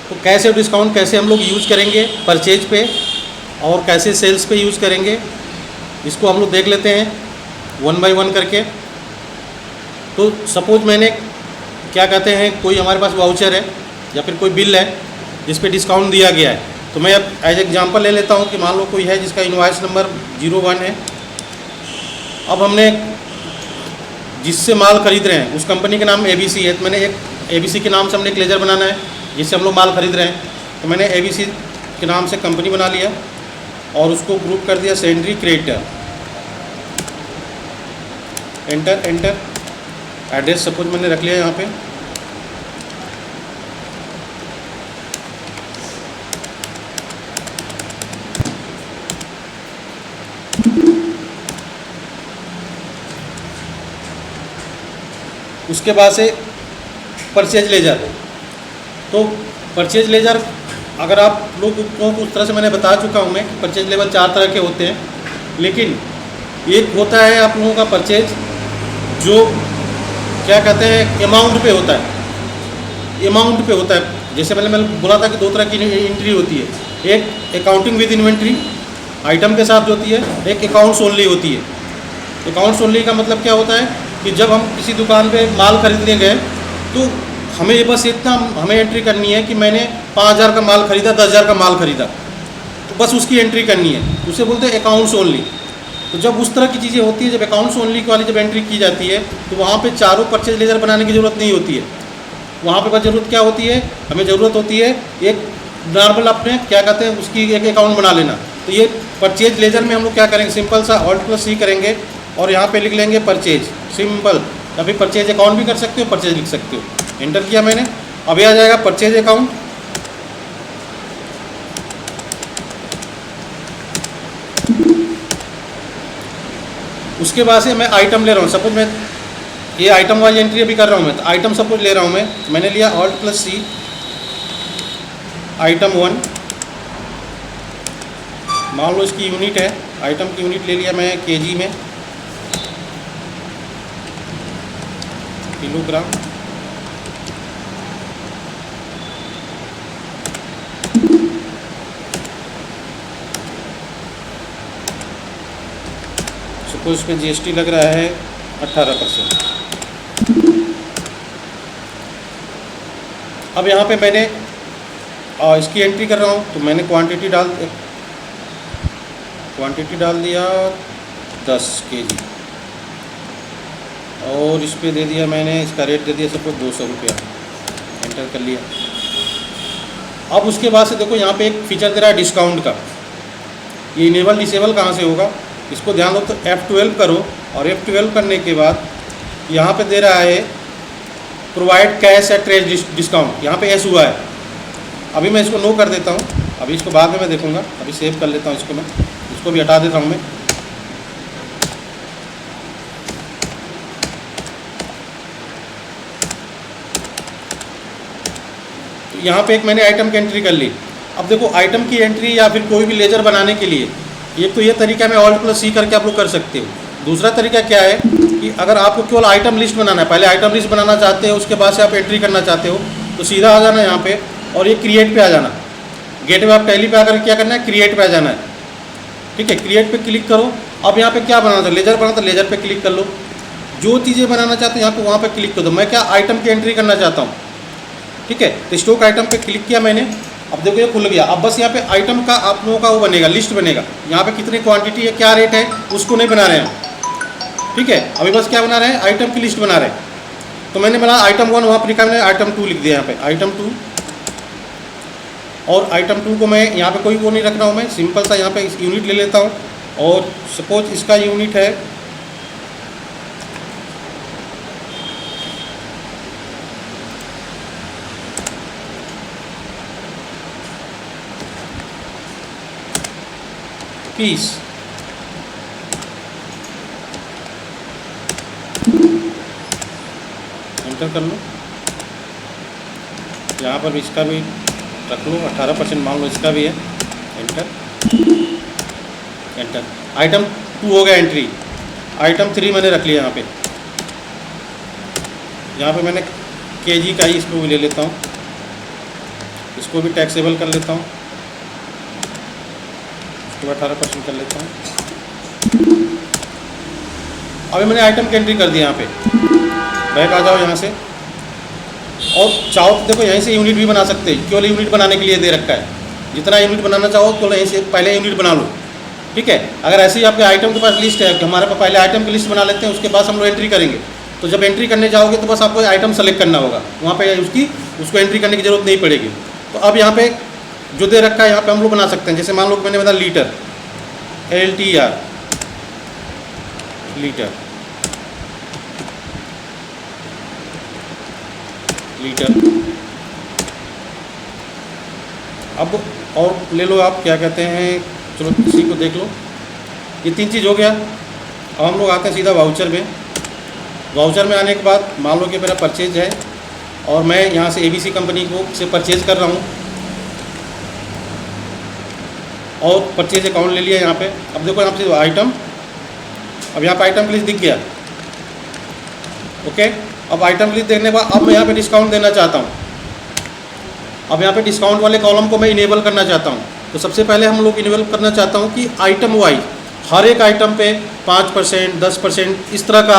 तो कैसे डिस्काउंट कैसे हम लोग यूज़ करेंगे परचेज पे और कैसे सेल्स पे यूज़ करेंगे, इसको हम लोग देख लेते हैं वन बाय वन करके। तो सपोज मैंने क्या कहते हैं, कोई हमारे पास वाउचर है या फिर कोई बिल है जिस पे डिस्काउंट दिया गया है, तो मैं अब एज एग्जांपल ले लेता हूँ कि मान लो कोई है जिसका इनवॉइस नंबर 01 है। अब हमने जिससे माल खरीद रहे हैं उस कंपनी के नाम ABC है, तो मैंने एक ABC के नाम से हमने एक लेजर बनाना है जिससे हम लोग माल खरीद रहे हैं, तो मैंने ABC के नाम से कंपनी बना लिया और उसको ग्रुप कर दिया sundry creditor. Enter enter. Address suppose मैंने रख लिया यहाँ पे। उसके बाद से परचेज लेजर। तो परचेज लेजर अगर आप लोगों को उस तरह से मैंने बता चुका हूँ मैं कि परचेज लेवल 4 तरह के होते हैं, लेकिन एक होता है आप लोगों का परचेज जो क्या कहते हैं अमाउंट पे होता है, अमाउंट पे होता है। जैसे पहले मैंने बोला था कि 2 तरह की एंट्री होती है, एक अकाउंटिंग विद इन्वेंट्री आइटम के साथ होती है, एक अकाउंट्स ओनली होती है। अकाउंट्स ओनली का मतलब क्या होता है कि जब हम किसी दुकान पे माल खरीदने गए तो हमें ये बस इतना हमें एंट्री करनी है कि मैंने 5,000 का माल खरीदा, 10,000 का माल खरीदा, तो बस उसकी एंट्री करनी है, उसे बोलते हैं अकाउंट्स ओनली। तो जब उस तरह की चीज़ें होती है, जब अकाउंट्स ओनली वाली जब एंट्री की जाती है तो वहाँ पे चारों परचेज लेजर बनाने की ज़रूरत नहीं होती है। वहाँ पे बस ज़रूरत क्या होती है, हमें ज़रूरत होती है एक नॉर्मल अपने क्या कहते हैं उसकी एक अकाउंट बना लेना। तो ये परचेज लेजर में हम लोग क्या करेंगे, सिंपल सा Alt+C करेंगे और यहाँ पे लिख लेंगे परचेज सिंपल, या फिर परचेज अकाउंट भी कर सकते हो, परचेज लिख सकते हो। एंटर किया मैंने, अब ये आ जाएगा परचेज अकाउंट। उसके बाद से मैं आइटम ले रहा हूँ, सपोज मैं ये आइटम वाली एंट्री अभी कर रहा हूँ मैं, तो आइटम सपोज ले रहा हूँ मैंने लिया Alt+C आइटम 1, मान लो इसकी यूनिट है, आइटम की यूनिट ले लिया मैं केजी में, किलोग्राम। सपोज पे GST लग रहा है 18%। अब यहाँ पे मैंने इसकी एंट्री कर रहा हूँ, तो मैंने क्वांटिटी डाल दिया 10 kg और इस पर दे दिया मैंने, इसका रेट दे दिया सपोज 200 रुपया। एंटर कर लिया। अब उसके बाद से देखो यहाँ पे एक फीचर दे रहा है डिस्काउंट का। ये इनेबल डिसेबल कहाँ से होगा, इसको ध्यान दो। तो F12 करो और F12 करने के बाद यहाँ पे दे रहा है provide cash at trade discount, यहाँ पे एस हुआ है। अभी मैं इसको नो कर देता हूँ, अभी इसको बाद में मैं देखूँगा, अभी सेव कर लेता हूँ इसको, मैं इसको भी हटा देता हूँ मैं। यहाँ पे एक मैंने आइटम की एंट्री कर ली। अब देखो आइटम की एंट्री या फिर कोई भी लेजर बनाने के लिए एक तो ये तरीका में Alt+C करके आप लोग कर सकते हो। दूसरा तरीका क्या है कि अगर आपको केवल आइटम लिस्ट बनाना है, पहले आइटम लिस्ट बनाना चाहते हो, उसके बाद से आप एंट्री करना चाहते हो, तो सीधा आ जाना यहाँ पे और ये क्रिएट पे आ जाना। गेटवे ऑफ टैली पे आकर क्या करना है, क्रिएट पे आ जाना है। ठीक है, क्रिएट पे क्लिक करो। अब यहाँ पे क्या बनाना था, लेजर बनाना था, लेजर पे क्लिक कर लो। जो चीज़ें बनाना चाहते हो यहाँ पे वहाँ पे क्लिक कर दो। मैं क्या आइटम की एंट्री करना चाहता हूँ, ठीक है, तो स्टॉक आइटम पे क्लिक किया मैंने। अब देखो ये खुल गया। अब बस यहाँ पे आइटम का आप लोगों का वो बनेगा, लिस्ट बनेगा। यहाँ पे कितनी क्वांटिटी है, क्या रेट है, उसको नहीं बना रहे हैं, ठीक है। अभी बस क्या बना रहे हैं, आइटम की लिस्ट बना रहे हैं। तो मैंने बना आइटम 1, वहाँ पर लिखा मैंने आइटम 2 लिख दिया यहाँ पे, आइटम 2। और आइटम 2 को मैं यहाँ पे कोई वो नहीं रख रहा हूँ, मैं सिंपल सा यहाँ पे यूनिट ले लेता हूँ। और सपोज इसका यूनिट है पीस। एंटर कर लो। यहाँ पर इसका भी रख लो 18%, मान लो इसका भी है। Enter enter. आइटम 2 हो गया एंट्री। आइटम 3 मैंने रख लिया यहाँ पे। यहाँ पे मैंने केजी का ही इसको भी ले लेता हूँ, इसको भी टैक्सेबल कर लेता हूँ, इसको 18% कर लेता हूँ। अभी मैंने आइटम की एंट्री कर दिया यहाँ पे, बैक आ जाओ यहाँ से। और चाहो तो देखो यहीं से यूनिट भी बना सकते हैं, केवल यूनिट बनाने के लिए दे रखा है। जितना यूनिट बनाना चाहो केवल यहीं से पहले यूनिट बना लो, ठीक है। अगर ऐसे ही आपके आइटम के पास लिस्ट है कि हमारे पास पहले आइटम की लिस्ट बना लेते हैं, उसके बाद हम लोग एंट्री करेंगे। तो जब एंट्री करने जाओगे तो बस आपको आइटम सेलेक्ट करना होगा, वहाँ पे उसको एंट्री करने की ज़रूरत नहीं पड़ेगी। तो अब यहाँ पे जो दे रखा है यहाँ पे हम लोग बना सकते हैं। जैसे मान लो मैंने बताया लीटर, LTR लीटर, अब और ले लो आप क्या कहते हैं, चलो इसी को देख लो। ये 3 चीज़ हो गया। अब हम लोग आते हैं सीधा वाउचर में। वाउचर में आने के बाद मान लो कि मेरा परचेज है और मैं यहाँ से ABC कंपनी को से परचेज कर रहा हूँ और परचेज अकाउंट ले लिया यहाँ पे। अब देखो यहाँ पे आइटम, अब यहाँ पे आइटम की लिस्ट दिख गया, ओके। अब आइटम की लिस्ट देखने के बाद अब मैं यहाँ पे डिस्काउंट देना चाहता हूँ। अब यहाँ पे डिस्काउंट वाले कॉलम को मैं इनेबल करना चाहता हूँ। तो सबसे पहले हम लोग इनेबल करना चाहता हूँ कि आइटम वाइज हर एक आइटम पे 5%, 10% इस तरह का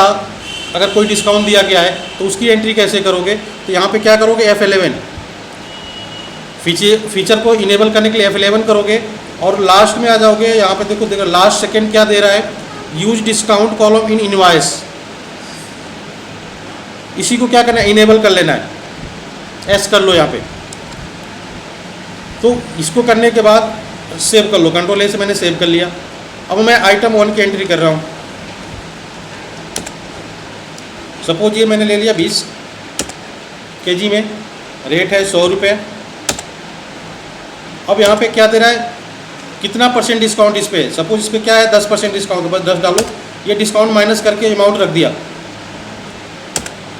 अगर कोई डिस्काउंट दिया गया है तो उसकी एंट्री कैसे करोगे। तो यहाँ पे क्या करोगे, F11 फीचर को इनेबल करने के लिए F11 करोगे और लास्ट में आ जाओगे। यहाँ पे देखो लास्ट सेकेंड क्या दे रहा है, use discount column in invoice. इसी को क्या करना है, इनेबल कर लेना है, एस कर लो यहाँ पे। तो इसको करने के बाद सेव कर लो, कंट्रोल A से मैंने सेव कर लिया। अब मैं आइटम 1 की एंट्री कर रहा हूँ। सपोज ये मैंने ले लिया 20 kg में, रेट है 100 रुपये। अब यहाँ पे क्या दे रहा है, कितना परसेंट डिस्काउंट इस पर। सपोज इस पर क्या है 10% डिस्काउंट, बस 10 डालो। ये डिस्काउंट माइनस करके अमाउंट रख दिया,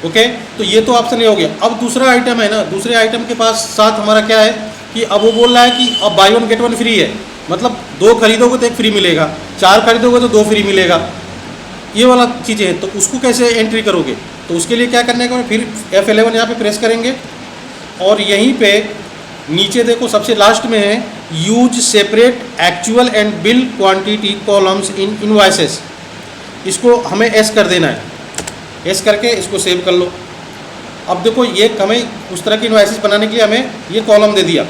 ओके। तो ये तो ऑप्शन ये हो गया। अब दूसरा आइटम है ना, दूसरे आइटम के पास साथ हमारा क्या है कि अब वो बोल रहा है कि अब बाय 1 गेट 1 फ्री है, मतलब 2 खरीदोगे तो 1 फ्री मिलेगा, 4 खरीदोगे तो 2 फ्री मिलेगा, ये वाला चीज़ें हैं। तो उसको कैसे एंट्री करोगे, तो उसके लिए क्या करने का, फिर F11 यहाँ पे प्रेस करेंगे और यहीं पे नीचे देखो सबसे लास्ट में है use separate actual and bill quantity columns in invoices. इसको हमें एस कर देना है, एस करके इसको सेव कर लो। अब देखो ये हमें उस तरह की इनवॉइसेस बनाने के लिए हमें ये कॉलम दे दिया।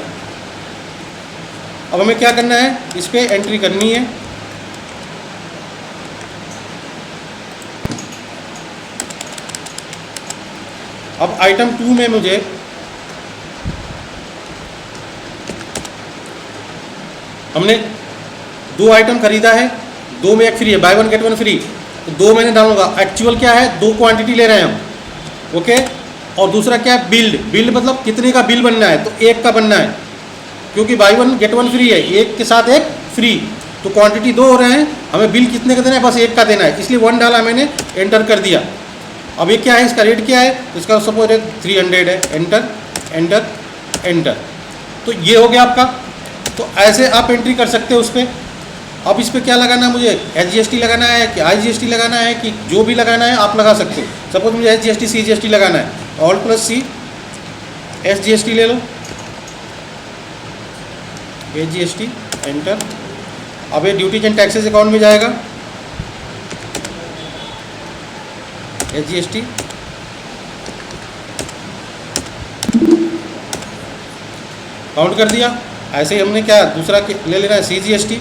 अब हमें क्या करना है, इस पर एंट्री करनी है। अब आइटम 2 में मुझे हमने 2 आइटम खरीदा है, 2 में 1 फ्री है, बाय 1 गेट 1 फ्री। तो 2 मैंने डालूंगा। एक्चुअल क्या है, 2 क्वांटिटी ले रहे हैं हम, ओके। और दूसरा क्या है, बिल्ड मतलब कितने का बिल बनना है, तो 1 का बनना है, क्योंकि बाय 1 गेट 1 फ्री है, 1 के साथ 1 फ्री। तो क्वांटिटी 2 हो रहे हैं, हमें बिल कितने का देना है, बस 1 का देना है, इसलिए 1 डाला मैंने, एंटर कर दिया। अब ये क्या है, इसका रेट क्या है, इसका सपोज रेट 300 है, एंटर एंटर एंटर। तो ये हो गया आपका। तो ऐसे आप एंट्री कर सकते हो उस पर। अब इस पर क्या लगाना है, मुझे SGST लगाना है कि IGST लगाना है कि जो भी लगाना है आप लगा सकते हो। सपोज मुझे SGST CGST लगाना है, Alt+C SGST ले लो, SGST एंटर। अब ये ड्यूटीज एंड टैक्सेस अकाउंट में जाएगा, SGST काउंट कर दिया। ऐसे ही हमने क्या दूसरा ले लेना है, CGST।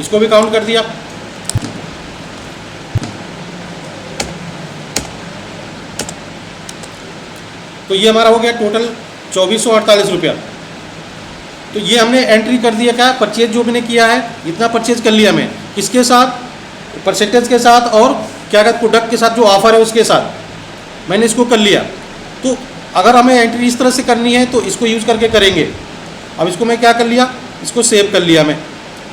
इसको भी काउंट कर दिया। तो ये हमारा हो गया टोटल 2448 रुपया। तो ये हमने एंट्री कर दिया, क्या परचेज जो मैंने किया है, इतना परचेज कर लिया मैं, किसके साथ, परसेंटेज के साथ और क्या कहते प्रोडक्ट के साथ जो ऑफर है उसके साथ मैंने इसको कर लिया। तो अगर हमें एंट्री इस तरह से करनी है तो इसको यूज़ करके करेंगे। अब इसको मैं क्या कर लिया, इसको सेव कर लिया मैं,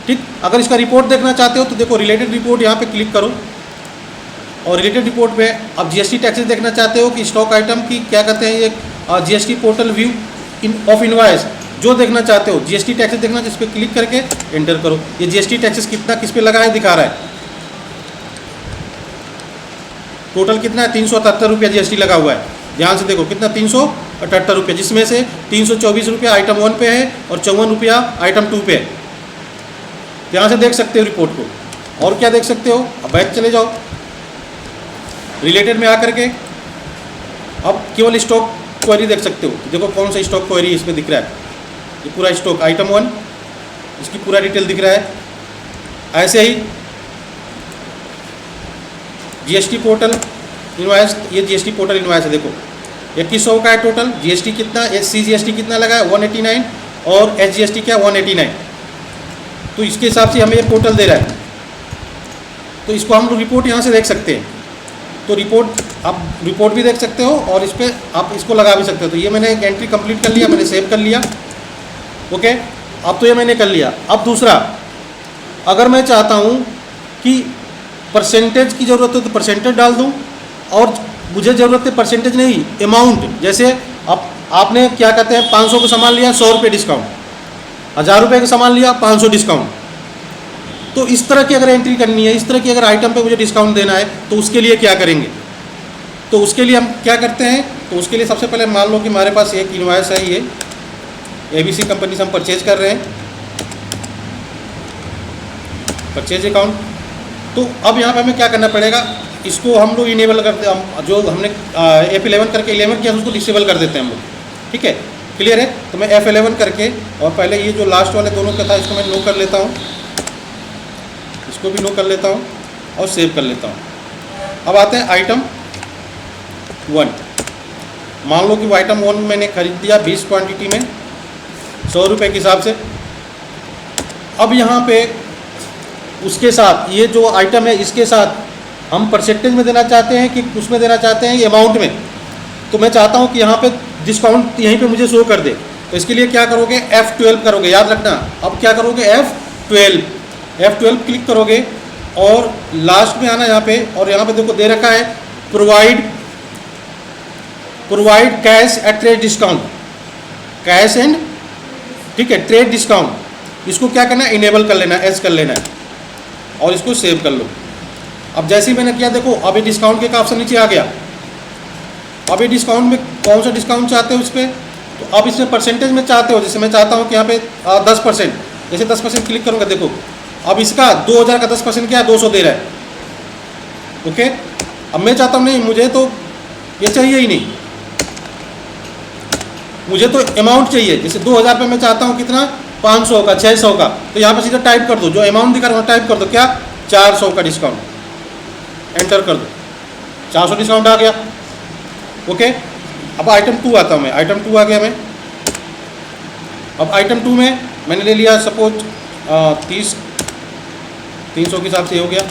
ठीक। अगर इसका रिपोर्ट देखना चाहते हो तो देखो रिलेटेड रिपोर्ट यहाँ पे क्लिक करो और रिलेटेड रिपोर्ट में अब GST टैक्सेस देखना चाहते हो कि स्टॉक आइटम की क्या कहते हैं ये GST portal view of invoice, जो देखना चाहते हो, जीएसटी टैक्सेस देखना, जिस पे क्लिक करके एंटर करो। ये जीएसटी टैक्सेस कितना किस पे लगा है दिखा रहा है। टोटल कितना है, 378 रुपया जीएसटी लगा हुआ है। ध्यान से देखो कितना, 378 रुपया, जिसमें से 324 रुपया आइटम 1 पे है और 54 रुपया आइटम 2 पे है। यहाँ से देख सकते हो रिपोर्ट को। और क्या देख सकते हो, अब बैक चले जाओ, रिलेटेड में आकर के अब केवल स्टॉक क्वेरी देख सकते हो। देखो कौन सा स्टॉक क्वेरी इसमें दिख रहा है, ये पूरा स्टॉक आइटम 1, इसकी पूरा डिटेल दिख रहा है। ऐसे ही जीएसटी पोर्टल इनवॉइस, ये जीएसटी पोर्टल इनवॉइस है। देखो 2100 का है टोटल, जीएसटी कितना, एससी जीएसटी कितना लगा है 189 और एसजीएसटी क्या 189। तो इसके हिसाब से हमें ये पोर्टल दे रहा है। तो इसको हम लोग रिपोर्ट यहाँ से देख सकते हैं। तो रिपोर्ट आप रिपोर्ट भी देख सकते हो और इस पर आप इसको लगा भी सकते हो। तो ये मैंने एक एंट्री कंप्लीट कर लिया, मैंने सेव कर लिया। ओके, अब तो ये मैंने कर लिया। अब दूसरा, अगर मैं चाहता हूँ कि परसेंटेज की ज़रूरत है तो परसेंटेज डाल दूँ, और मुझे ज़रूरत है परसेंटेज नहीं, अमाउंट। जैसे अब आपने क्या कहते हैं 500 का सामान लिया 100 रुपये डिस्काउंट, 1000 रुपये का सामान लिया 500 डिस्काउंट। तो इस तरह की अगर एंट्री करनी है, इस तरह की अगर आइटम पे मुझे डिस्काउंट देना है, तो उसके लिए क्या करेंगे। तो उसके लिए हम क्या करते हैं, तो उसके लिए सबसे पहले मान लो कि हमारे पास एक इनवॉइस है, ये एबीसी कंपनी से हम परचेज कर रहे हैं, परचेज अकाउंट। तो अब यहाँ पे हमें क्या करना पड़ेगा, इसको हम लोग इनेबल करते हैं, हम जो हमने F11 करके 11 किया उसको डिसेबल कर देते हैं हम लोग। ठीक है, क्लियर है। तो मैं F11 करके, और पहले ये जो लास्ट वाले दोनों का था इसको मैं नो कर लेता हूँ, इसको भी नो कर लेता हूँ और सेव कर लेता हूँ। अब आते हैं आइटम 1। मान लो कि वो आइटम 1 मैंने खरीद दिया 20 क्वांटिटी में 100 रुपये के हिसाब से। अब यहाँ पे उसके साथ ये जो आइटम है इसके साथ हम परसेंटेज में देना चाहते हैं कि उसमें देना चाहते हैं, ये अमाउंट में। तो मैं चाहता हूँ कि यहाँ पे डिस्काउंट यहीं पे मुझे शो कर दे। तो इसके लिए क्या करोगे, F12 करोगे, याद रखना। अब क्या करोगे, F12 क्लिक करोगे और लास्ट में आना यहाँ पे, और यहाँ पे देखो दे रखा है provide cash at trade discount, cash and, ठीक है, ट्रेड डिस्काउंट। इसको क्या करना है, इनेबल कर लेना, एस कर लेना है और इसको सेव कर लो। अब जैसे ही मैंने किया देखो, अब ये डिस्काउंट के ऑप्शन नीचे आ गया। अब ये डिस्काउंट में कौन सा डिस्काउंट चाहते हो इस पर, तो अब इसमें परसेंटेज में चाहते हो, जैसे मैं चाहता हूँ कि यहाँ पे 10%, जैसे 10% क्लिक करूँगा, देखो अब इसका 2000 का 10% क्या है, 200 दे रहा है। ओके, अब मैं चाहता हूँ नहीं, मुझे तो ये चाहिए ही नहीं, मुझे तो अमाउंट चाहिए। जैसे 2000 पे मैं चाहता हूँ कितना, 500 का, 600 का। तो यहाँ पे सीधा टाइप कर दो, जो अमाउंट दिखा रहा है टाइप कर दो, क्या 400 का डिस्काउंट, एंटर कर दो, 400 डिस्काउंट आ गया। ओके, अब आइटम 2 आता हूँ मैं, आइटम 2 आ गया मैं। अब आइटम 2 में मैंने ले लिया सपोज 300 के हिसाब से हो गया।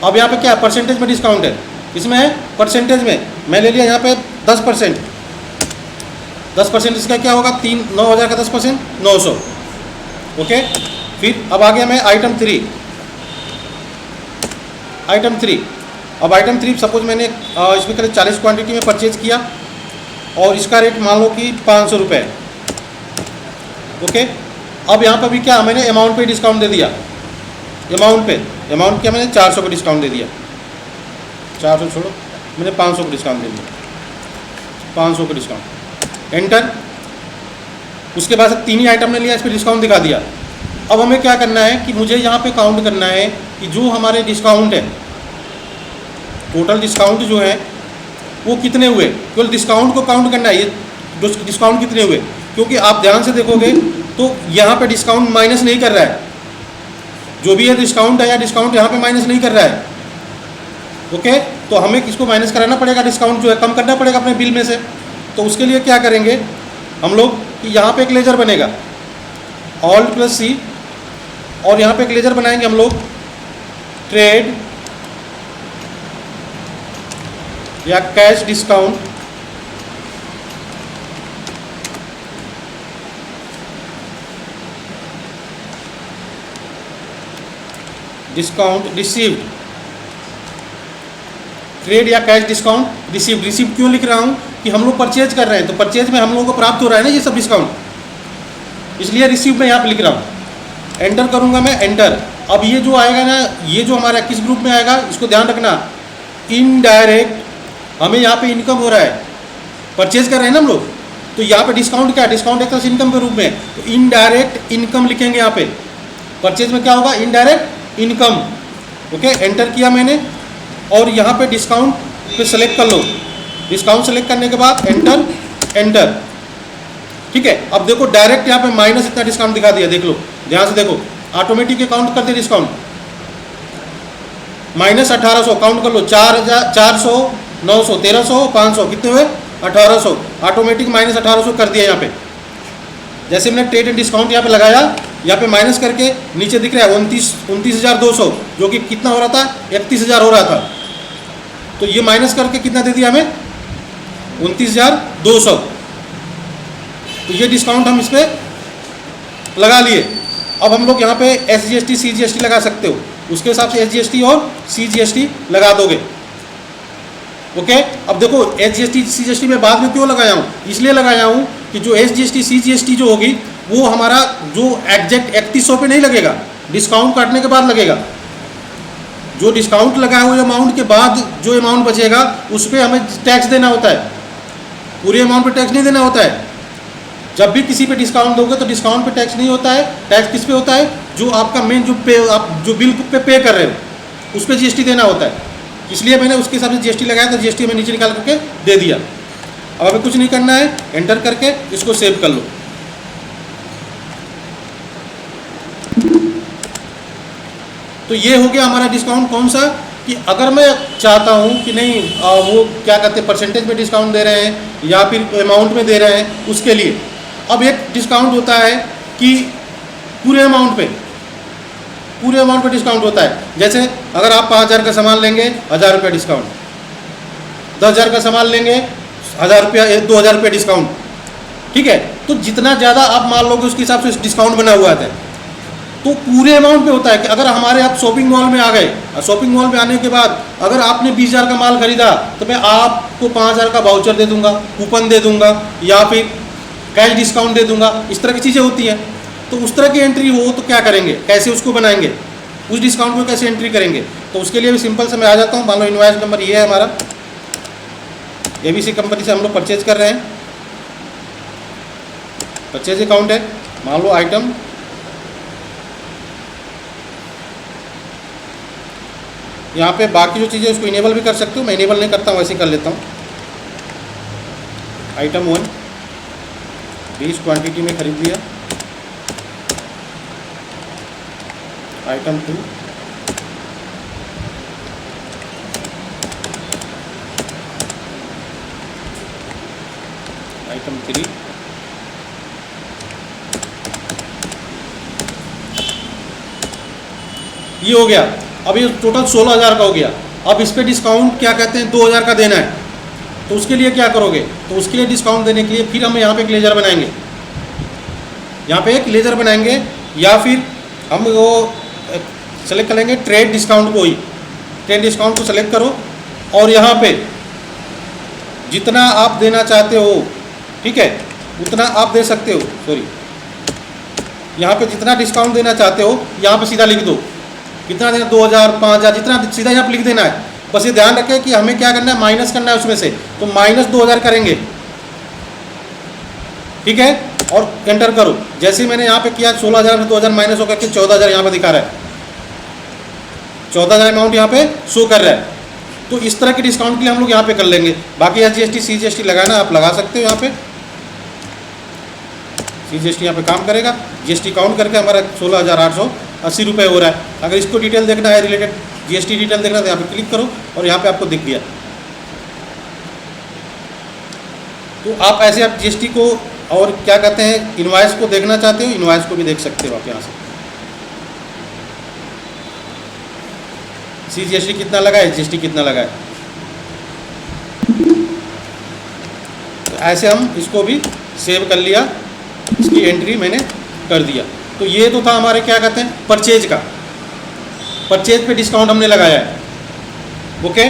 अब यहाँ पे क्या परसेंटेज में डिस्काउंट है, इसमें है परसेंटेज में मैं ले लिया यहाँ पे 10%। 10% इसका क्या होगा, 9,000 का 10% 900। ओके, फिर अब आ गया मैं आइटम 3। अब आइटम 3 सपोज मैंने इसमें करीब 40 क्वांटिटी में परचेज किया और इसका रेट मान लो कि 500 रुपये है। ओके, अब यहाँ पर भी क्या मैंने अमाउंट पे डिस्काउंट दे दिया, अमाउंट क्या मैंने 400 का डिस्काउंट दे दिया, 400 छोड़ो, मैंने 500 का डिस्काउंट दे दिया, 500 का डिस्काउंट, एंटर। उसके बाद 3 ही आइटम ने लिया, इस पर डिस्काउंट दिखा दिया। अब हमें क्या करना है कि मुझे यहाँ पे काउंट करना है कि जो हमारे डिस्काउंट है, टोटल डिस्काउंट जो है वो कितने हुए, केवल डिस्काउंट को काउंट करना है, ये डिस्काउंट कितने हुए। क्योंकि आप ध्यान से देखोगे तो यहाँ पे डिस्काउंट माइनस नहीं कर रहा है, जो भी ये डिस्काउंट है या डिस्काउंट यहाँ पे माइनस नहीं कर रहा है। ओके, तो हमें किसको माइनस कराना पड़ेगा, डिस्काउंट जो है कम करना पड़ेगा अपने बिल में से। तो उसके लिए क्या करेंगे हम लोग कि यहाँ पे एक लेजर बनेगा, Alt+C, और यहाँ पे एक लेजर बनाएंगे हम लोग, ट्रेड या कैश डिस्काउंट, रिसीव्ड, ट्रेड या कैश डिस्काउंट रिसीव्ड। क्यों लिख रहा हूँ कि हम लोग परचेज कर रहे हैं, तो परचेज में हम लोगों को प्राप्त हो रहा है ना ये सब डिस्काउंट। इसलिए रिसीव मैं यहाँ पे लिख रहा हूँ। एंटर करूँगा मैं, एंटर। अब ये जो आएगा ना, ये जो हमारा किस ग्रुप में आएगा, इसको ध्यान रखना, इनडायरेक्ट। हमें यहाँ पे इनकम हो रहा है, परचेज कर रहे हैं ना हम लोग, तो यहाँ पे डिस्काउंट क्या है, डिस्काउंट एक तरह से इनकम के रूप में, तो इनडायरेक्ट इनकम लिखेंगे यहाँ पे। परचेज में क्या होगा, इनडायरेक्ट इनकम। ओके, एंटर किया मैंने, और यहाँ पे डिस्काउंट पे सेलेक्ट कर लो। डिस्काउंट सेलेक्ट करने के बाद एंटर, एंटर। ठीक है, अब देखो डायरेक्ट यहाँ पे माइनस इतना डिस्काउंट दिखा दिया, देख लो ध्यान से देखो, ऑटोमेटिक काउंट कर दे डिस्काउंट। माइनस 1800 काउंट कर लो, 4000, 400, 900, 1300, 500, कितने हुए, 1800। ऑटोमेटिक माइनस 1800 कर दिया यहाँ पे। जैसे मैंने ट्रेड एंड डिस्काउंट यहाँ पे लगाया, यहाँ पे माइनस करके नीचे दिख रहा है 29,200, जो कि कितना हो रहा था, 31,000 हो रहा था। तो ये माइनस करके कितना दे दिया हमें, 29,200। तो ये डिस्काउंट हम इस पर लगा लिए। अब हम लोग यहाँ पे SGST CGST लगा सकते हो, उसके हिसाब से SGST और CGST लगा दोगे। ओके, अब देखो SGST CGST में बाद में क्यों लगाया हूँ, इसलिए लगाया हूँ कि जो SGST CGST जो होगी वो हमारा जो एग्जैक्ट 3100 पे नहीं लगेगा, डिस्काउंट काटने के बाद लगेगा। जो डिस्काउंट लगाया हुए अमाउंट के बाद जो अमाउंट बचेगा उस पर हमें टैक्स देना होता है, पूरे अमाउंट पे टैक्स नहीं देना होता है। जब भी किसी पे डिस्काउंट दोगे तो डिस्काउंट पे टैक्स नहीं होता है। टैक्स किस पे होता है, जो आपका मेन जो पे, आप जो बिल पे कर रहे हो उस पर GST देना होता है। इसलिए मैंने उसके हिसाब से GST लगाया, तो GST में नीचे निकाल करके दे दिया। अब हमें कुछ नहीं करना है, एंटर करके इसको सेव कर लो। तो ये हो गया हमारा डिस्काउंट। कौन सा, कि अगर मैं चाहता हूँ कि नहीं वो क्या कहते हैं परसेंटेज में डिस्काउंट दे रहे हैं या फिर अमाउंट में दे रहे हैं, उसके लिए अब एक डिस्काउंट होता है कि पूरे अमाउंट पे डिस्काउंट होता है। जैसे अगर आप 5,000 का सामान लेंगे 1,000 रुपये डिस्काउंट, 10,000 का सामान लेंगे 1,000 रुपया, 2,000 रुपये डिस्काउंट। ठीक है, तो जितना ज़्यादा आप मान लोगे उसके हिसाब से डिस्काउंट बना हुआ है। तो पूरे अमाउंट पे होता है कि अगर हमारे आप शॉपिंग मॉल में आ गए, शॉपिंग मॉल में आने के बाद अगर आपने 20,000 का माल खरीदा तो मैं आपको 5,000 का वाउचर दे दूंगा, कूपन दे दूंगा, या फिर कैश डिस्काउंट दे दूंगा। इस तरह की चीज़ें होती हैं। तो उस तरह की एंट्री हो तो क्या करेंगे, कैसे उसको बनाएंगे, उस डिस्काउंट को कैसे एंट्री करेंगे। तो उसके लिए भी सिंपल से मैं आ जाता हूँ। मान लो इनवॉइस नंबर ये है हमारा, ABC कंपनी से हम लोग परचेज कर रहे हैं, परचेज अकाउंट है। मान लो आइटम, यहाँ पे बाकी जो चीज़ें उसको इनेबल भी कर सकते हो, मैं इनेबल नहीं करता हूँ, ऐसे कर लेता हूँ। आइटम 1 20 क्वांटिटी में खरीद लिया। आइटम 2 आइटम 3 ये हो गया। अब ये टोटल 16,000 का हो गया। अब इस पे डिस्काउंट क्या कहते हैं 2,000 का देना है, तो उसके लिए क्या करोगे, तो उसके लिए डिस्काउंट देने के लिए फिर हम यहाँ पे एक लेजर बनाएंगे, यहाँ पे एक लेजर बनाएंगे, या फिर हम वो सेलेक्ट करेंगे ट्रेड डिस्काउंट को ही। ट्रेड डिस्काउंट को सेलेक्ट करो और यहाँ पे जितना आप देना चाहते हो, ठीक है, उतना आप दे सकते हो। सॉरी, यहाँ पे जितना डिस्काउंट देना चाहते हो यहाँ पे सीधा लिख दो, कितना देना, 2,000, 5,000, जितना सीधा यहाँ पे लिख देना है। बस ये ध्यान रखें कि हमें क्या करना है, माइनस करना है उसमें से, तो माइनस 2,000 करेंगे। ठीक है, और एंटर करो। जैसे मैंने यहाँ पे किया 16,000 में 2,000 माइनस होकर के 14,000 यहाँ पे दिखा रहा है, 14,000 अमाउंट यहाँ पे शो कर रहा है। तो इस तरह के डिस्काउंट के लिए हम लोग यहाँ पे कर लेंगे। बाकी SGST CGST लगाना आप लगा सकते हो। यहाँ पे CGST यहाँ पे काम करेगा। GST काउंट करके हमारा 16,880 रुपये हो रहा है। अगर इसको डिटेल देखना है, रिलेटेड GST डिटेल देखना है, तो यहाँ पे क्लिक करो और यहाँ पे आपको दिख गया। तो आप ऐसे आप GST को और क्या कहते हैं इनवॉइस को देखना चाहते हो, इनवॉइस को भी देख सकते हो आप यहाँ से। CGST कितना लगा है, GST कितना लगा है। तो ऐसे हम इसको भी सेव कर लिया, इसकी एंट्री मैंने कर दिया। तो ये तो था हमारे क्या कहते हैं परचेज का, परचेज पे डिस्काउंट हमने लगाया है। ओके।